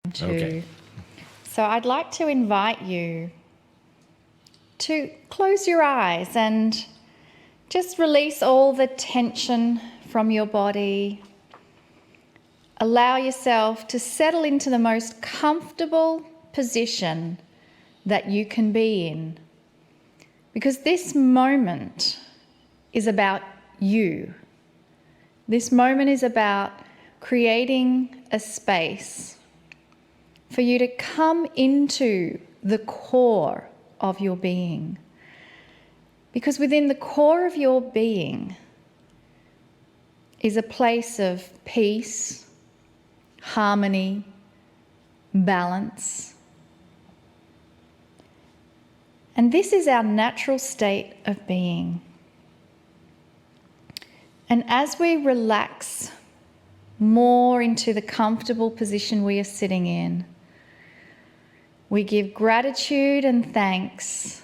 Okay. So I'd like to invite you to close your eyes and just release all the tension from your body. Allow yourself to settle into the most comfortable position that you can be in. Because this moment is about you. This moment is about creating a space for you to come into the core of your being. Because within the core of your being is a place of peace, harmony, balance. And this is our natural state of being. And as we relax more into the comfortable position we are sitting in, we give gratitude and thanks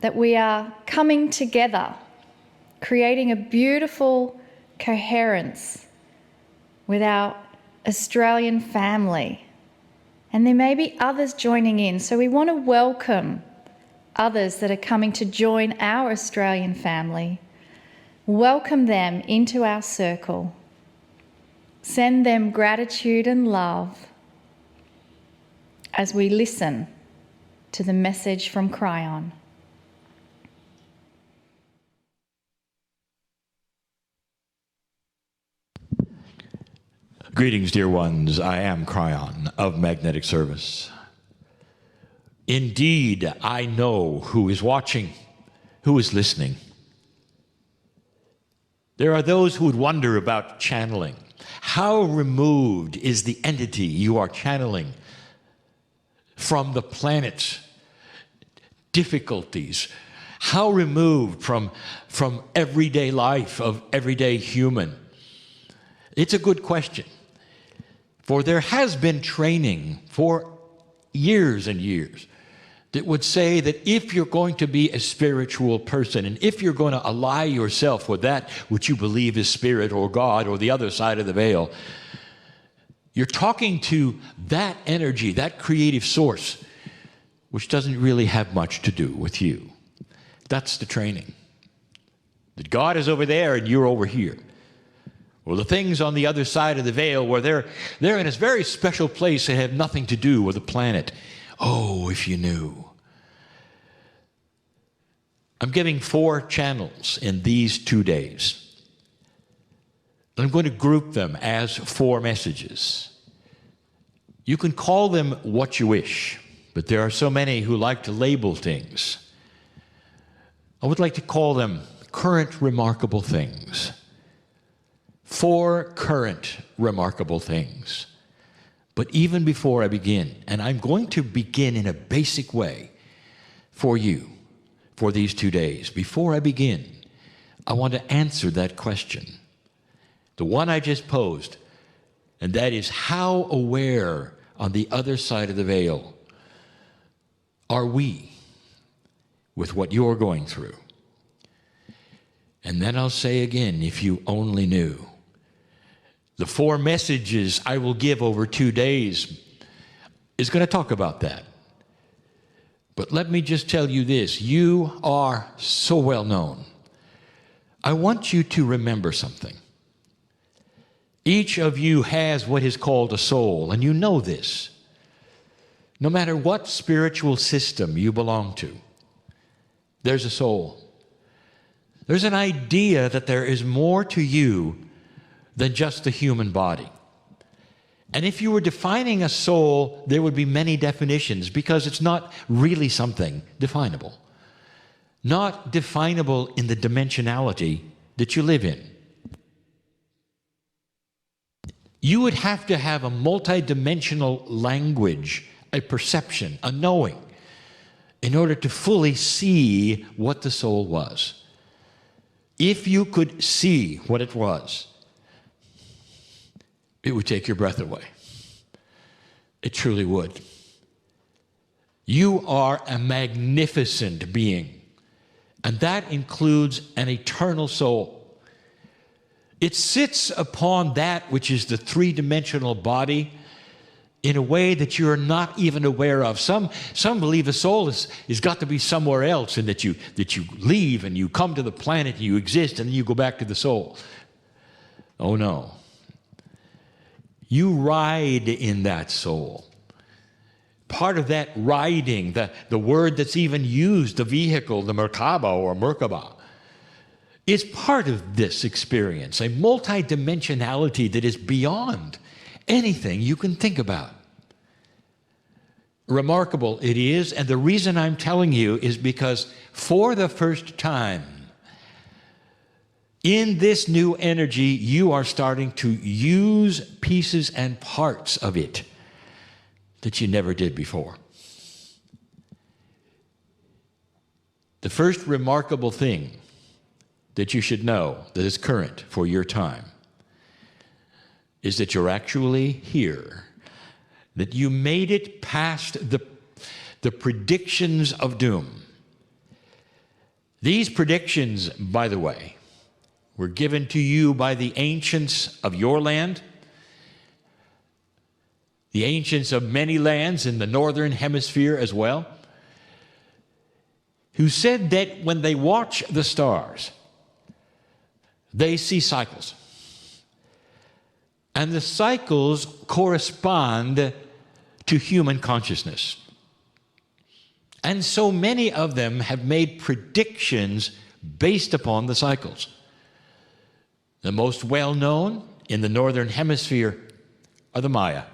that we are coming together, creating a beautiful coherence with our Australian family. And there may be others joining in, so we want to welcome others that are coming to join our Australian family. Welcome them into our circle. Send them gratitude and love as we listen to the message from Kryon. Greetings, dear ones. I am Kryon of Magnetic Service. Indeed, I know who is watching, who is listening. There are those who would wonder about channeling. How removed is the entity you are channeling from the planet's difficulties? How removed from everyday life of everyday human? It's a good question. For there has been training for years and years that would say that if you're going to be a spiritual person, and if you're going to ally yourself with that which you believe is spirit or God or the other side of the veil, you're talking to that energy, that creative source, which doesn't really have much to do with you. That's the training. That God is over there and you're over here. Well, the things on the other side of the veil where they're in a very special place that have nothing to do with the planet. Oh, if you knew. I'm giving 4 channels in these 2 days. I'm going to group them as 4 messages. You can call them what you wish, but there are so many who like to label things. I would like to call them current remarkable things. 4 current remarkable things. But even before I begin, and I'm going to begin in a basic way for you for these 2 days. Before I begin, I want to answer that question. The one I just posed, and that is, how aware on the other side of the veil are we with what you're going through? And then I'll say again, if you only knew. The 4 messages I will give over 2 days is going to talk about that. But let me just tell you this, you are so well known. I want you to remember something. Each of you has what is called a soul, and you know this. No matter what spiritual system you belong to, there's a soul. There's an idea that there is more to you than just the human body. And if you were defining a soul, there would be many definitions, because it's not really something definable. Not definable in the dimensionality that you live in. You would have to have a multidimensional language, a perception, a knowing, in order to fully see what the soul was. If you could see what it was, it would take your breath away. It truly would. You are a magnificent being, and that includes an eternal soul. It sits upon that which is the three-dimensional body in a way that you're not even aware of. Some believe the soul is got to be somewhere else, and that you leave and you come to the planet and you exist and then you go back to the soul. Oh no. You ride in that soul. Part of that riding, the word that's even used, the vehicle, the Merkaba or Merkaba, is part of this experience, a multidimensionality that is beyond anything you can think about. Remarkable it is, and the reason I'm telling you is because for the first time in this new energy, you are starting to use pieces and parts of it that you never did before. The first remarkable thing that you should know that is current for your time is that you're actually here, that you made it past the predictions of doom. These predictions, by the way, were given to you by the ancients of your land, the ancients of many lands in the northern hemisphere as well, who said that when they watch the stars, they see cycles. And the cycles correspond to human consciousness. And so many of them have made predictions based upon the cycles. The most well-known in the northern hemisphere are the Maya.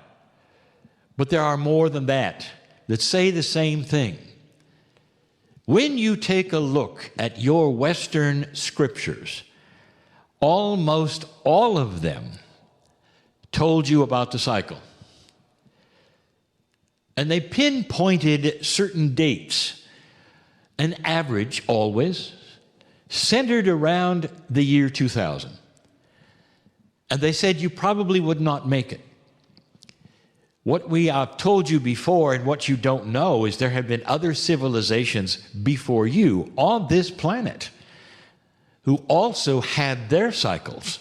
But there are more than that say the same thing. When you take a look at your Western scriptures, almost all of them told you about the cycle. And they pinpointed certain dates, an average always, centered around the year 2000. And they said you probably would not make it. What we have told you before and what you don't know is there have been other civilizations before you on this planet who also had their cycles.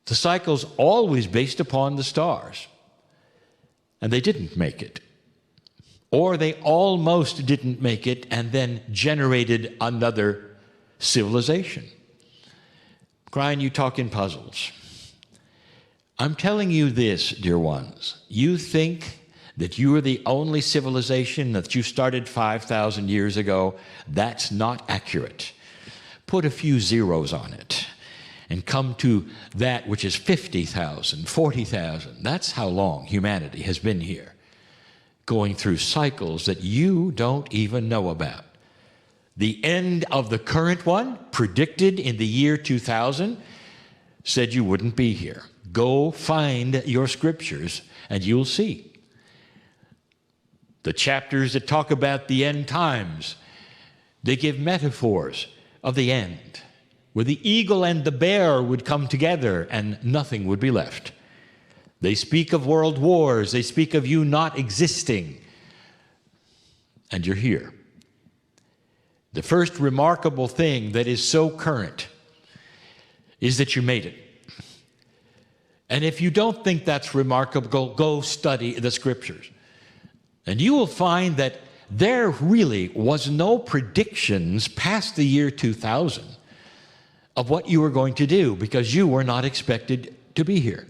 The cycles always based upon the stars. And they didn't make it. Or they almost didn't make it and then generated another civilization. Kryon, you talk in puzzles. I'm telling you this, dear ones. You think that you are the only civilization, that you started 5,000 years ago. That's not accurate. Put a few zeros on it and come to that which is 50,000, 40,000. That's how long humanity has been here, going through cycles that you don't even know about. The end of the current one, predicted in the year 2000, said you wouldn't be here. Go find your scriptures and you'll see. The chapters that talk about the end times, they give metaphors of the end, where the eagle and the bear would come together and nothing would be left. They speak of world wars. They speak of you not existing. And you're here. The first remarkable thing that is so current is that you made it. And if you don't think that's remarkable, go study the scriptures. And you will find that there really was no predictions past the year 2000 of what you were going to do, because you were not expected to be here.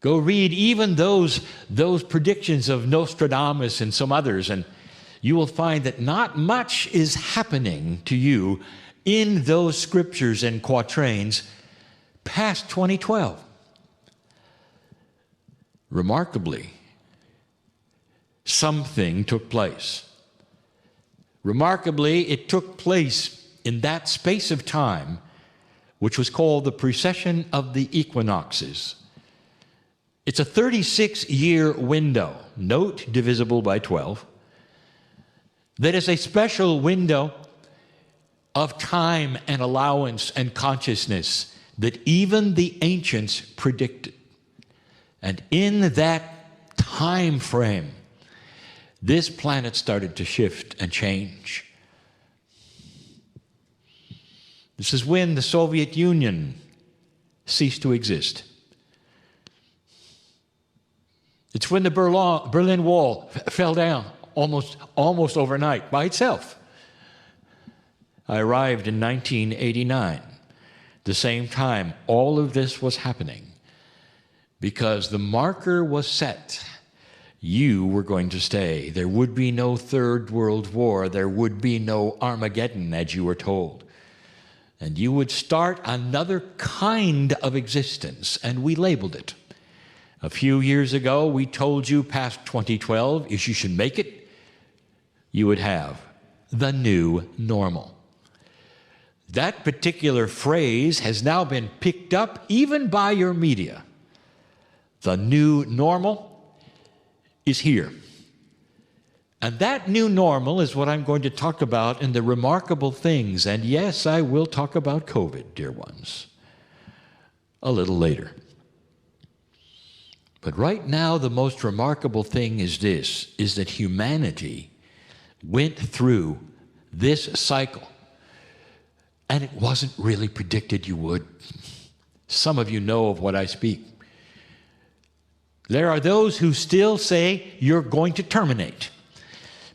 Go read even those predictions of Nostradamus and some others, and you will find that not much is happening to you in those scriptures and quatrains past 2012. Remarkably, something took place. Remarkably, it took place in that space of time, which was called the precession of the equinoxes. It's a 36-year window, note divisible by 12, that is a special window of time and allowance and consciousness that even the ancients predicted. And in that time frame, this planet started to shift and change. This is when the Soviet Union ceased to exist. It's when the Berlin Wall fell down almost overnight by itself. I arrived in 1989. The same time all of this was happening, because the marker was set. You were going to stay. There would be no Third World War. There would be no Armageddon, as you were told. And you would start another kind of existence, and we labeled it. A few years ago, we told you past 2012, if you should make it, you would have the new normal. That particular phrase has now been picked up even by your media. The new normal is here. And that new normal is what I'm going to talk about in the remarkable things. And yes, I will talk about COVID, dear ones, a little later. But right now, the most remarkable thing is this, is that humanity went through this cycle. And it wasn't really predicted you would. Some of you know of what I speak. There are those who still say you're going to terminate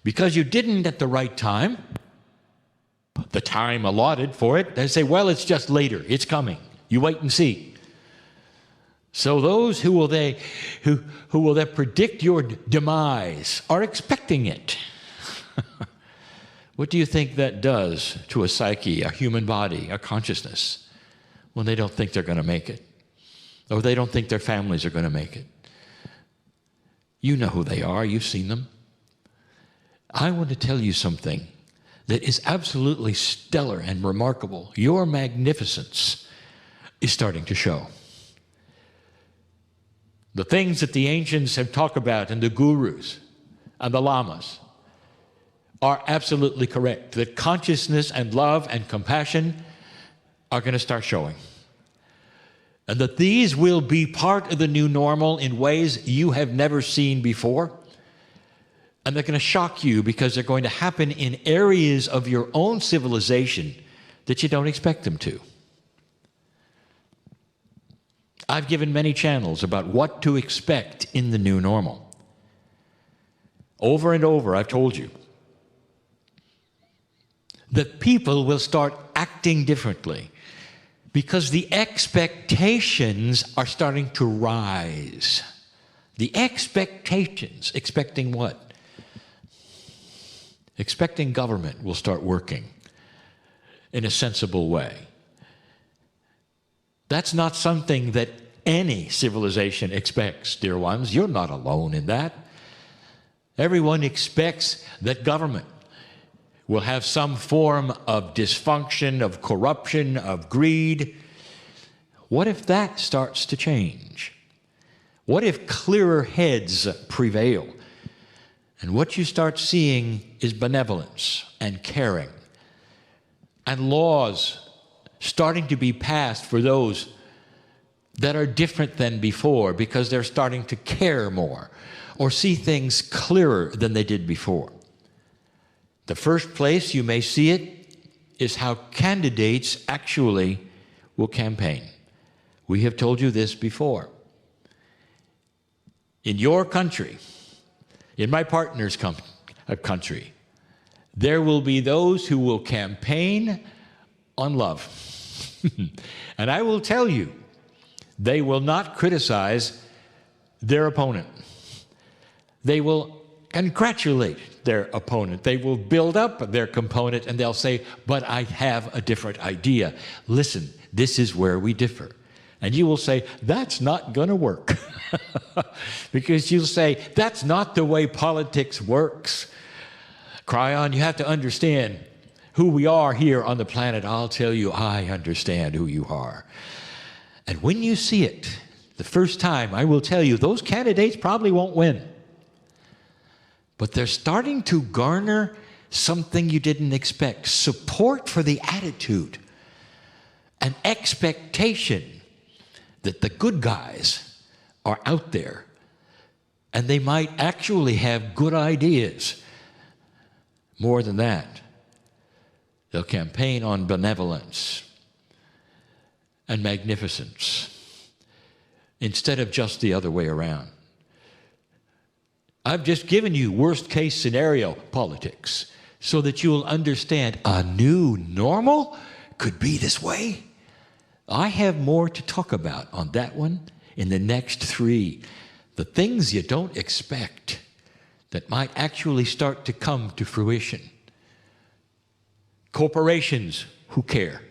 because you didn't at the right time, the time allotted for it. They say, well, it's just later. It's coming. You wait and see. So those who will then predict your demise are expecting it. What do you think that does to a psyche, a human body, a consciousness, when they don't think they're going to make it? Or they don't think their families are going to make it? You know who they are. You've seen them. I want to tell you something that is absolutely stellar and remarkable. Your magnificence is starting to show. The things that the ancients have talked about, and the gurus and the lamas, are absolutely correct. That consciousness and love and compassion are going to start showing. And that these will be part of the new normal in ways you have never seen before. And they're going to shock you because they're going to happen in areas of your own civilization that you don't expect them to. I've given many channels about what to expect in the new normal. Over and over, I've told you that people will start acting differently because the expectations are starting to rise. The expectations, expecting what? Expecting government will start working in a sensible way. That's not something that any civilization expects, dear ones. You're not alone in that. Everyone expects that government will have some form of dysfunction, of corruption, of greed. What if that starts to change? What if clearer heads prevail? And what you start seeing is benevolence and caring and laws starting to be passed for those that are different than before because they're starting to care more or see things clearer than they did before. The first place you may see it is how candidates actually will campaign. We have told you this before. In your country, in my partner's country, there will be those who will campaign on love. And I will tell you, they will not criticize their opponent. They will congratulate their opponent. They will build up their component and they'll say, but I have a different idea. Listen, this is where we differ. And you will say, that's not going to work. Because you'll say, that's not the way politics works. Kryon, you have to understand who we are here on the planet. I'll tell you, I understand who you are. And when you see it the first time, I will tell you, those candidates probably won't win. But they're starting to garner something you didn't expect. Support for the attitude. An expectation that the good guys are out there. And they might actually have good ideas. More than that, they'll campaign on benevolence and magnificence instead of just the other way around. I've just given you worst case scenario politics so that you'll understand a new normal could be this way. I have more to talk about on that one in the next 3. The things you don't expect that might actually start to come to fruition. Corporations who care.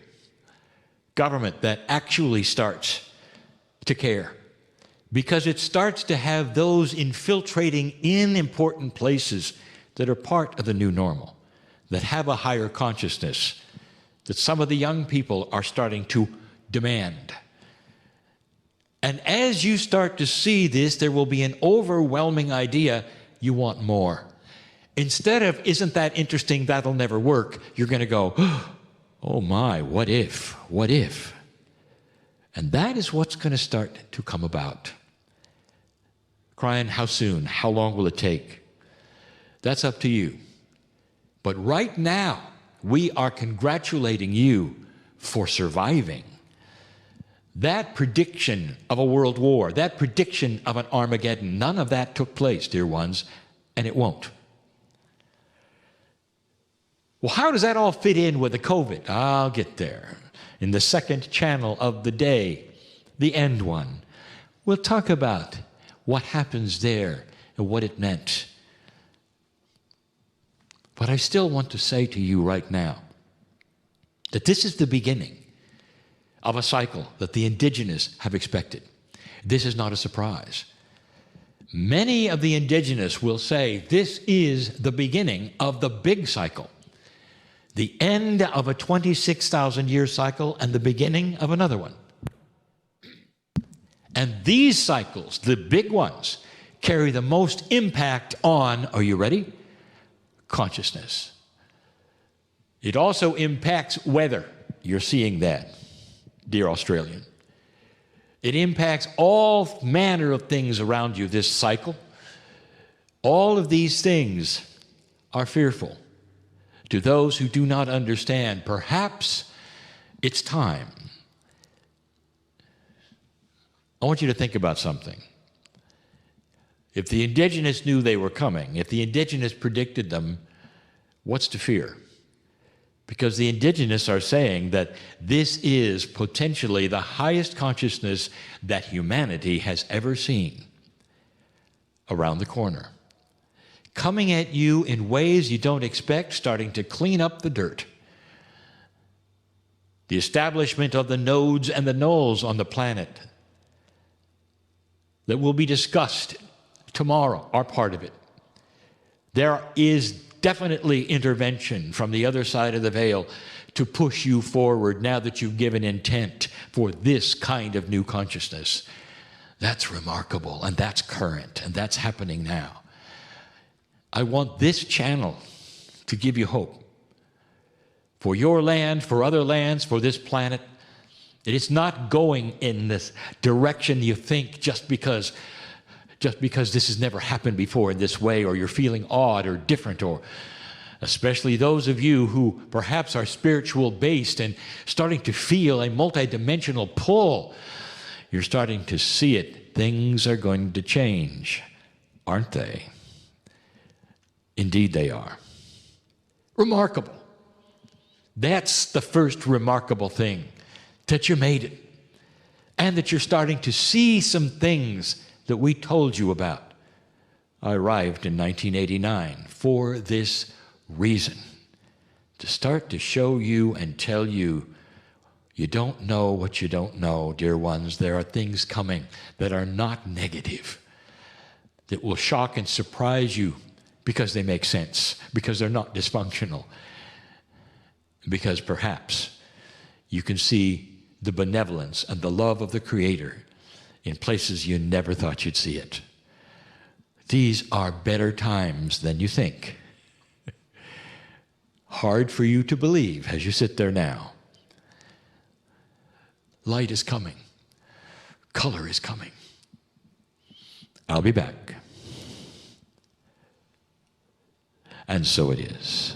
Government that actually starts to care. Because it starts to have those infiltrating in important places that are part of the new normal, that have a higher consciousness, that some of the young people are starting to demand. And as you start to see this, there will be an overwhelming idea you want more. Instead of, isn't that interesting, that'll never work, you're going to go, oh my, what if, what if? And that is what's going to start to come about. Kryon, how soon? How long will it take? That's up to you. But right now, we are congratulating you for surviving. That prediction of a world war, that prediction of an Armageddon, none of that took place, dear ones, and it won't. Well, how does that all fit in with the COVID? I'll get there. In the second channel of the day, the end one, we'll talk about what happens there and what it meant. But I still want to say to you right now that this is the beginning of a cycle that the indigenous have expected. This is not a surprise. Many of the indigenous will say this is the beginning of the big cycle, the end of a 26,000-year cycle and the beginning of another one. And these cycles, the big ones, carry the most impact on, are you ready? Consciousness. It also impacts weather. You're seeing that, dear Australian. It impacts all manner of things around you, this cycle. All of these things are fearful to those who do not understand. Perhaps it's time. I want you to think about something. If the indigenous knew they were coming, if the indigenous predicted them, what's to fear? Because the indigenous are saying that this is potentially the highest consciousness that humanity has ever seen around the corner. Coming at you in ways you don't expect, starting to clean up the dirt. The establishment of the nodes and the nulls on the planet that will be discussed tomorrow are part of it. There is definitely intervention from the other side of the veil to push you forward now that you've given intent for this kind of new consciousness. That's remarkable, and that's current, and that's happening now. I want this channel to give you hope for your land, for other lands, for this planet. It is not going in this direction you think just because this has never happened before in this way, or you're feeling odd or different, or especially those of you who perhaps are spiritual based and starting to feel a multidimensional pull. You're starting to see it. Things are going to change, aren't they? Indeed they are. Remarkable. That's the first remarkable thing, that you made it, and that you're starting to see some things that we told you about. I arrived in 1989 for this reason, to start to show you and tell you, you don't know what you don't know, dear ones. There are things coming that are not negative, that will shock and surprise you because they make sense, because they're not dysfunctional, because perhaps you can see the benevolence and the love of the Creator in places you never thought you'd see it. These are better times than you think. Hard for you to believe as you sit there now. Light is coming. Color is coming. I'll be back. And so it is.